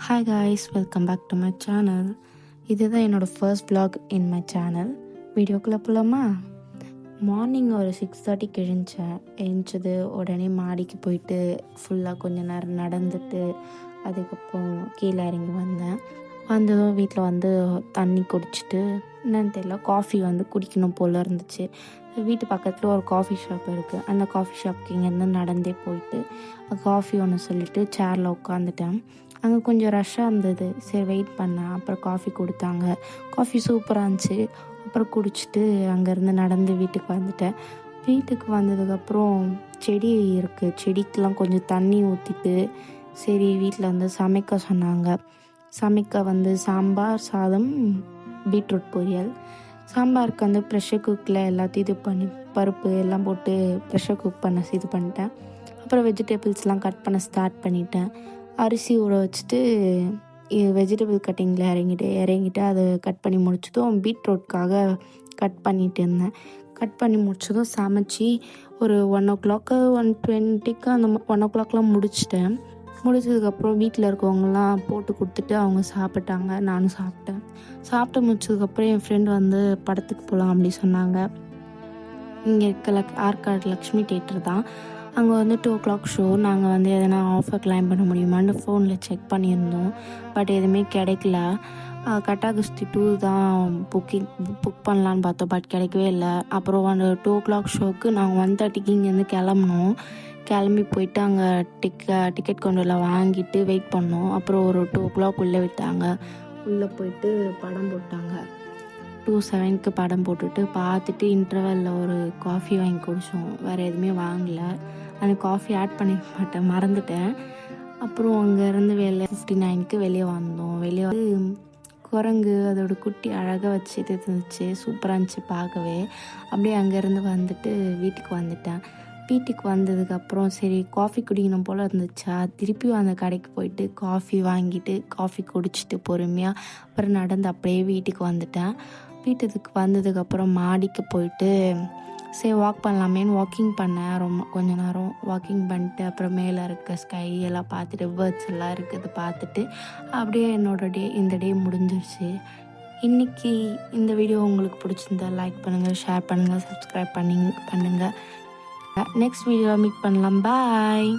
Hi guys, welcome back to my channel. இதுதான் என்னோடய first vlog in my channel. வீடியோக்குள்ளே போகலாமா? மார்னிங் ஒரு 6:30க்கு எழுந்தது உடனே மாடிக்கு போயிட்டு ஃபுல்லாக கொஞ்சம் நேரம் நடந்துட்டு அதுக்கப்புறம் கீழே இறங்கி வந்ததும் வீட்டில் தண்ணி குடிச்சிட்டு என்னன்னு தெரியல, காஃபி குடிக்கணும் போல் இருந்துச்சு. வீட்டு பக்கத்தில் ஒரு காஃபி ஷாப் இருக்குது. அந்த காஃபி ஷாப்புக்கு இங்கேருந்து நடந்தே போயிட்டு காஃபி ஒன்று சொல்லிவிட்டு சேரில் உட்காந்துட்டேன். அங்கே கொஞ்சம் ரஷ்ஷாக இருந்தது. சரி வெயிட் பண்ணேன். அப்புறம் காஃபி கொடுத்தாங்க. காஃபி சூப்பராக இருந்துச்சு. அப்புறம் குடிச்சிட்டு அங்கேருந்து நடந்து வீட்டுக்கு வந்துட்டேன். வீட்டுக்கு வந்ததுக்கப்புறம் செடி இருக்குது. செடிக்கெலாம் கொஞ்சம் தண்ணி ஊற்றிட்டு சரி வீட்டில் சமைக்க சொன்னாங்க. சமைக்க சாம்பார் சாதம், பீட்ரூட் பொரியல். சாம்பாருக்கு ப்ரெஷர் குக்கில் எல்லாத்தையும் இது பண்ணி பருப்பு எல்லாம் போட்டு ப்ரெஷர் குக் பண்ண இது பண்ணிட்டேன். அப்புறம் வெஜிடபிள்ஸ்லாம் கட் பண்ண ஸ்டார்ட் பண்ணிட்டேன். அரிசி ஊற வச்சுட்டு வெஜிடபிள் கட்டிங்கில் இறங்கிட்டு அதை கட் பண்ணி முடிச்சதும் பீட்ரூட்காக கட் பண்ணிட்டு இருந்தேன். கட் பண்ணி முடிச்சதும் சமைச்சி ஒரு 1:00 1:20க்கு அந்த 1:00 முடிச்சிட்டேன். முடிச்சதுக்கப்புறம் வீட்டில் இருக்கவங்கலாம் போட்டு கொடுத்துட்டு அவங்க சாப்பிட்டாங்க. நானும் சாப்பிட்டு முடிச்சதுக்கப்புறம் என் ஃப்ரெண்ட் படத்துக்கு போகலாம் அப்படி சொன்னாங்க. இங்கே இருக்க ஆற்காடு லக்ஷ்மி தேட்டர் தான். அங்கே 2:00 ஷோ. நாங்கள் எதனா ஆஃபர் கிளைம் பண்ண முடியுமான்னு ஃபோனில் செக் பண்ணியிருந்தோம். பட் எதுவுமே கிடைக்கல. கட்டாகுஸ்தி 2 தான் புக் பண்ணலான்னு பார்த்தோம். பட் கிடைக்கவே இல்லை. அப்புறம் 2:00 ஷோக்கு நாங்கள் 1:30க்கு இங்கேருந்து கிளம்புனோம். கிளம்பி போயிட்டு அங்கே டிக்கெட் கொண்டு வாங்கிட்டு வெயிட் பண்ணோம். அப்புறம் ஒரு 2:00 உள்ளே விட்டாங்க. உள்ளே போயிட்டு படம் போட்டாங்க. 2:07க்கு படம் போட்டுட்டு பார்த்துட்டு இன்டர்வெல்லில் ஒரு காஃபி வாங்கி குடித்தோம். வேறு எதுவுமே வாங்கலை. அந்த காஃபி ஆட் பண்ணி மறந்துட்டேன். அப்புறம் அங்கேருந்து 59க்கு வெளியே வந்தோம். வெளியே குரங்கு அதோட குட்டி அழகாக வச்சுட்டு இருந்துச்சு. சூப்பராக இருந்துச்சு பார்க்கவே. அப்படியே அங்கேருந்து வீட்டுக்கு வந்துட்டேன். வீட்டுக்கு வந்ததுக்கப்புறம் சரி காஃபி குடிக்கணும் போல் இருந்துச்சா, திருப்பியும் அந்த கடைக்கு போயிட்டு காஃபி வாங்கிட்டு காஃபி குடிச்சிட்டு பொறுமையாக அப்புறம் நடந்து அப்படியே வீட்டுக்கு வந்துட்டேன். வீட்டுக்கு வந்ததுக்கப்புறம் மாடிக்கு போயிட்டு சரி வாக் பண்ணலாமேன்னு வாக்கிங் பண்ணேன். கொஞ்ச நேரம் வாக்கிங் பண்ணிட்டு அப்புறம் மேலே இருக்க ஸ்கை எல்லாம் பார்த்துட்டு பேர்ட்ஸ் எல்லாம் இருக்குது பார்த்துட்டு அப்படியே இந்த டே முடிஞ்சிருச்சு. இன்றைக்கி இந்த வீடியோ உங்களுக்கு பிடிச்சிருந்தா லைக் பண்ணுங்கள், ஷேர் பண்ணுங்கள், சப்ஸ்கிரைப் பண்ணுங்கள். நெக்ஸ்ட் வீடியோவில் மீட் பண்ணலாம். பாய்.